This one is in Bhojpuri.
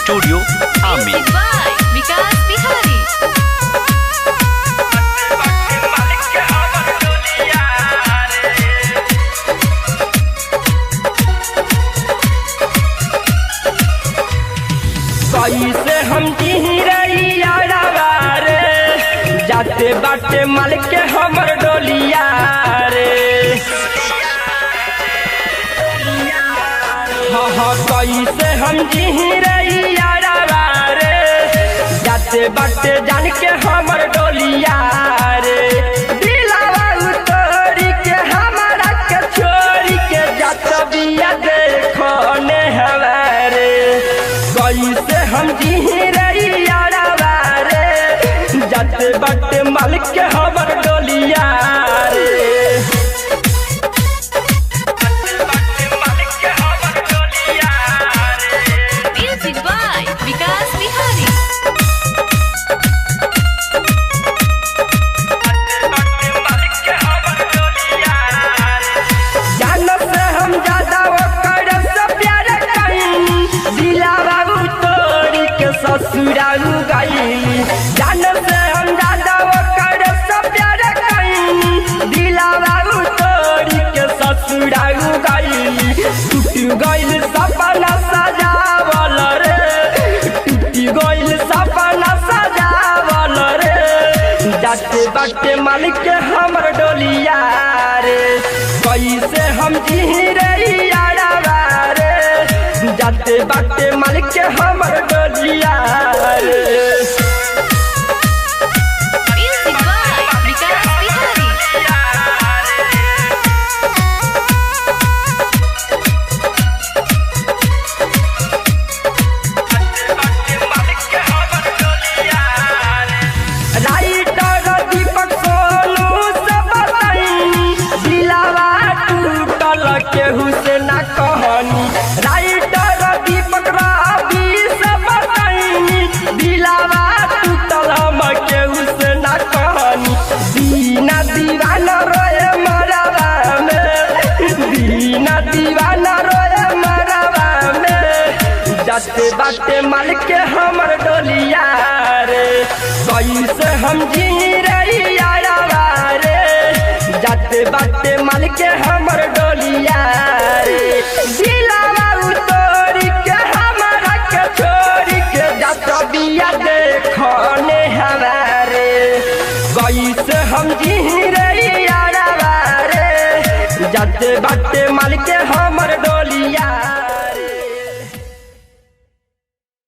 स्टूडियो आमी। विकास बिहारी। कैसे हम रे जाते बाटे माल के हमर डोलिया रे। हाँ कैसे हम रे जाते बाटे जान के हमर डोलिया रे। दिलावा उतोरी के हमारा के छोरी के जात बिया देखो ने हमारे। कैसे हम रे जाते बाटे माल के हमर डोलिया रे। Music by Vikas Bihari. जान से हम ज्यादा ओकर से प्यार कहीं दिलावा तोड़ी के ससुराल गई। जान से हम ज्यादा ओकर से प्यार कहीं दिलावा तोड़ी के ससुराल गई। टूट गइल सपना सजावल रे, टूट गइल सपना सजावल रे। जाते बाटे मालिक के हमर डोलिया रे। कैसे हम रे जाते बाटे मालिक के हमर डोलिया रे। Music by Vikas Bihari. Writer Deepak Sonu से बताई दिलावा टूटल केहू से ना कहनी। राइटर दीपक रवि से बताई दिलावा टूटल हम केहू से ना कहनी। दीना दीवाना रोए मरवा में, दीना दीवाना रोए मरवा में। जाते बाटे माल के हमर डोलिया रे। कैसे हम रे जाते बाटे माल के हमर डोलिया रे। दिलावा उतोरी के हमारा के छोरी के जात बिया देखो ने हमारे। कैसे हम रे जाते बाटे माल के हमर डोलिया।